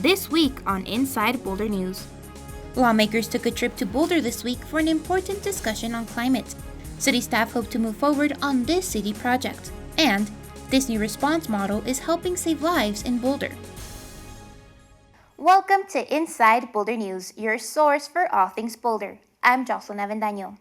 This week on Inside Boulder News. Lawmakers took a trip to Boulder this week for an important discussion on climate. City staff hope to move forward on this city project. And this new response model is helping save lives in Boulder. Welcome to Inside Boulder News, your source for all things Boulder. I'm Jocelyn Avendaño.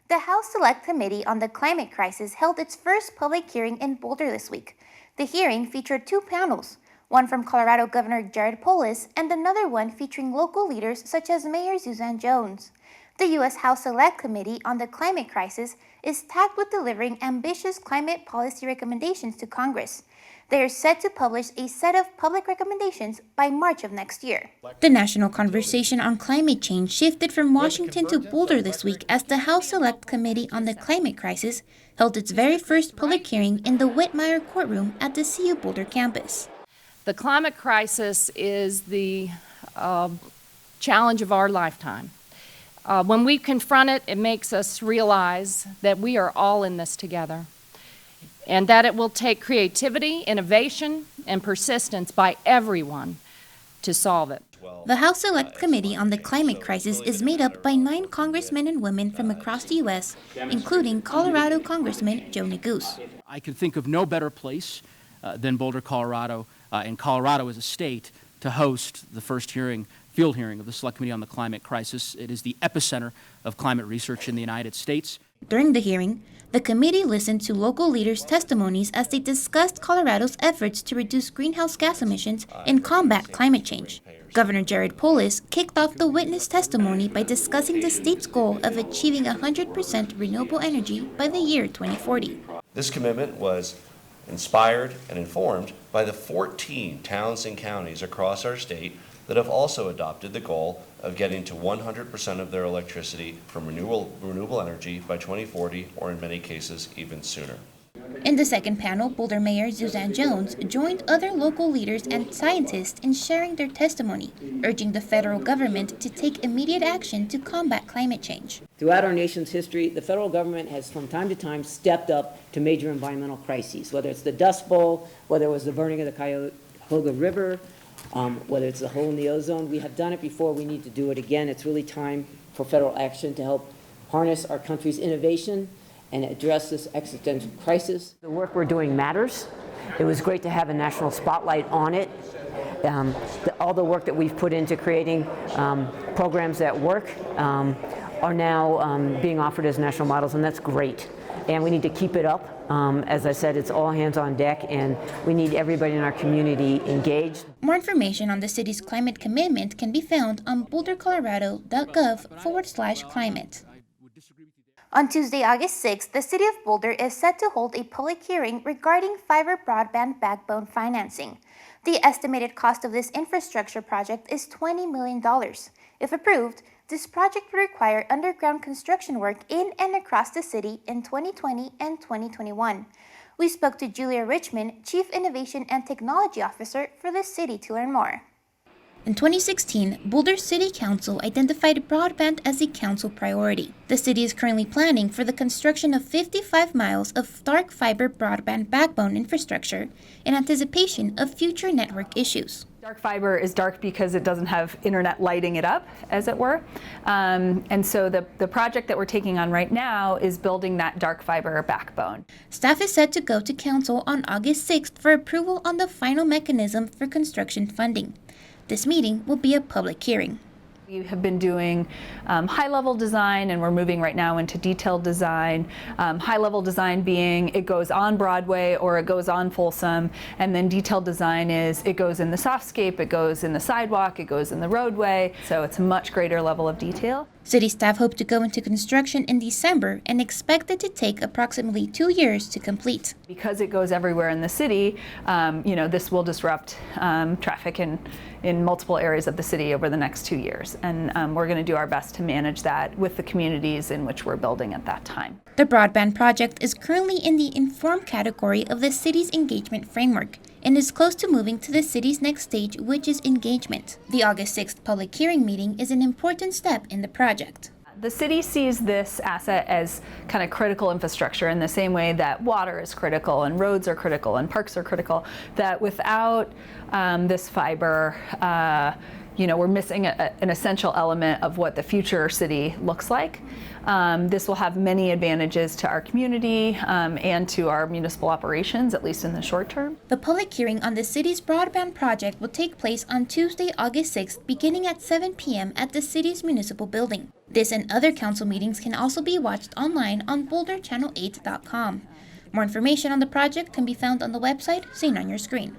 The House Select Committee on the Climate Crisis held its first public hearing in Boulder this week. The hearing featured two panels, one from Colorado Governor Jared Polis and another one featuring local leaders such as Mayor Suzanne Jones. The U.S. House Select Committee on the Climate Crisis is tasked with delivering ambitious climate policy recommendations to Congress. They are set to publish a set of public recommendations by March of next year. The national conversation on climate change shifted from Washington to Boulder this week as the House Select Committee on the Climate Crisis held its very first public hearing in the Whitmire courtroom at the CU Boulder campus. The climate crisis is the challenge of our lifetime. When we confront it, it makes us realize that we are all in this together, and that it will take creativity, innovation, and persistence by everyone to solve it. The House Select Committee on the Climate Crisis is made up by 9 congressmen and women from across the U.S., including Colorado Congressman Joe Neguse. I can think of no better place than Boulder, Colorado, and Colorado as a state to host the first field hearing of the Select Committee on the Climate Crisis. It is the epicenter of climate research in the United States. During the hearing, the committee listened to local leaders' testimonies as they discussed Colorado's efforts to reduce greenhouse gas emissions and combat climate change. Governor Jared Polis kicked off the witness testimony by discussing the state's goal of achieving 100% renewable energy by the year 2040. This commitment was inspired and informed by the 14 towns and counties across our state that have also adopted the goal of getting to 100% of their electricity from renewable energy by 2040, or in many cases, even sooner. In the second panel, Boulder Mayor Suzanne Jones joined other local leaders and scientists in sharing their testimony, urging the federal government to take immediate action to combat climate change. Throughout our nation's history, the federal government has from time to time stepped up to major environmental crises, whether it's the Dust Bowl, whether it was the burning of the Cuyahoga River, whether it's the hole in the ozone. We have done it before. We need to do it again. It's really time for federal action to help harness our country's innovation and address this existential crisis. The work we're doing matters. It was great to have a national spotlight on it. All the work that we've put into creating programs that work are now being offered as national models, and that's great. And we need to keep it up. As I said, it's all hands on deck, and we need everybody in our community engaged. More information on the city's climate commitment can be found on bouldercolorado.gov/climate. On Tuesday, August 6th, the City of Boulder is set to hold a public hearing regarding fiber broadband backbone financing. The estimated cost of this infrastructure project is $20 million. If approved, this project will require underground construction work in and across the city in 2020 and 2021. We spoke to Julia Richmond, Chief Innovation and Technology Officer for the city, to learn more. In 2016, Boulder City Council identified broadband as a council priority. The city is currently planning for the construction of 55 miles of dark fiber broadband backbone infrastructure in anticipation of future network issues. Dark fiber is dark because it doesn't have internet lighting it up, as it were. And so the project that we're taking on right now is building that dark fiber backbone. Staff is set to go to council on August 6th for approval on the final mechanism for construction funding. This meeting will be a public hearing. We have been doing high-level design, and we're moving right now into detailed design. High-level design being it goes on Broadway or it goes on Folsom, and then detailed design is it goes in the softscape, it goes in the sidewalk, it goes in the roadway, so it's a much greater level of detail. City staff hope to go into construction in December and expect it to take approximately 2 years to complete. Because it goes everywhere in the city, this will disrupt traffic in multiple areas of the city over the next 2 years. And we're going to do our best to manage that with the communities in which we're building at that time. The broadband project is currently in the informed category of the city's engagement framework and is close to moving to the city's next stage, which is engagement. The August 6th public hearing meeting is an important step in the project. The city sees this asset as kind of critical infrastructure in the same way that water is critical and roads are critical and parks are critical, that without this fiber, we're missing an essential element of what the future city looks like. This will have many advantages to our community and to our municipal operations, at least in the short term. The public hearing on the city's broadband project will take place on Tuesday, August 6th, beginning at 7 p.m. at the city's municipal building. This and other council meetings can also be watched online on BoulderChannel8.com. More information on the project can be found on the website seen on your screen.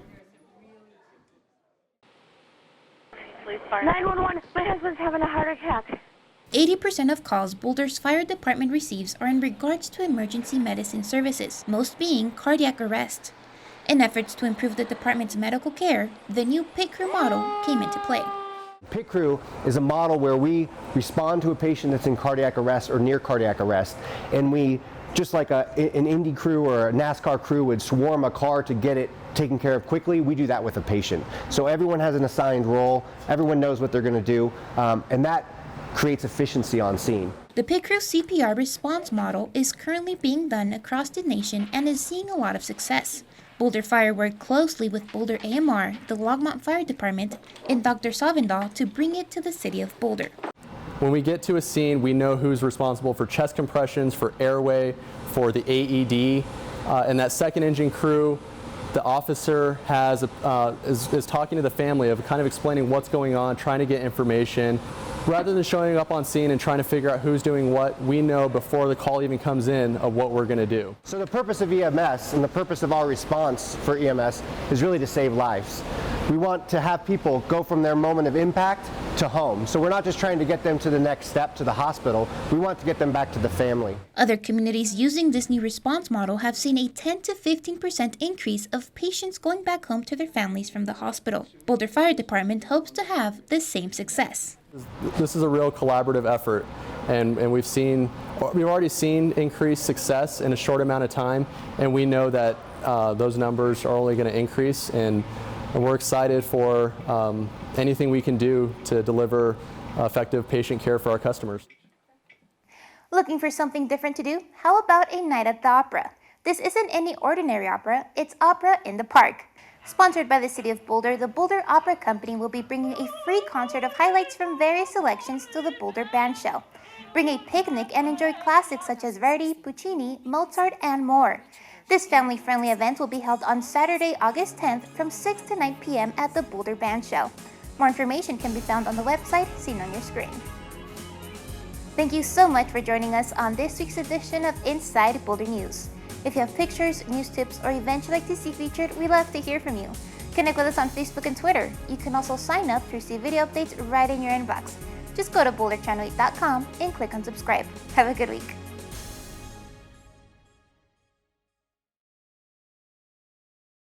911, my husband's having a heart attack. 80% of calls Boulder's fire department receives are in regards to emergency medicine services, most being cardiac arrest. In efforts to improve the department's medical care, the new pit crew model came into play. Pit crew is a model where we respond to a patient that's in cardiac arrest or near cardiac arrest, and we, just like an Indy crew or a NASCAR crew would swarm a car to get it taken care of quickly, we do that with a patient. So everyone has an assigned role, everyone knows what they're going to do, and that creates efficiency on scene. The pit crew CPR response model is currently being done across the nation and is seeing a lot of success. Boulder Fire worked closely with Boulder AMR, the Longmont Fire Department, and Dr. Savindahl to bring it to the city of Boulder. When we get to a scene, we know who's responsible for chest compressions, for airway, for the AED, and that second engine crew, the officer is talking to the family of kind of explaining what's going on, trying to get information. Rather than showing up on scene and trying to figure out who's doing what, we know before the call even comes in of what we're going to do. So the purpose of EMS and the purpose of our response for EMS is really to save lives. We want to have people go from their moment of impact to home. So we're not just trying to get them to the next step, to the hospital. We want to get them back to the family. Other communities using this new response model have seen a 10 to 15% increase of patients going back home to their families from the hospital. Boulder Fire Department hopes to have the same success. This is a real collaborative effort, and we've already seen increased success in a short amount of time, and we know that those numbers are only going to increase, and we're excited for anything we can do to deliver effective patient care for our customers. Looking for something different to do? How about a night at the opera? This isn't any ordinary opera, it's opera in the park. Sponsored by the City of Boulder, the Boulder Opera Company will be bringing a free concert of highlights from various selections to the Boulder Band Show. Bring a picnic and enjoy classics such as Verdi, Puccini, Mozart, and more. This family-friendly event will be held on Saturday, August 10th from 6 to 9 p.m. at the Boulder Band Show. More information can be found on the website seen on your screen. Thank you so much for joining us on this week's edition of Inside Boulder News. If you have pictures, news tips, or events you'd like to see featured, we'd love to hear from you. Connect with us on Facebook and Twitter. You can also sign up to receive video updates right in your inbox. Just go to BoulderChannel8.com and click on subscribe. Have a good week.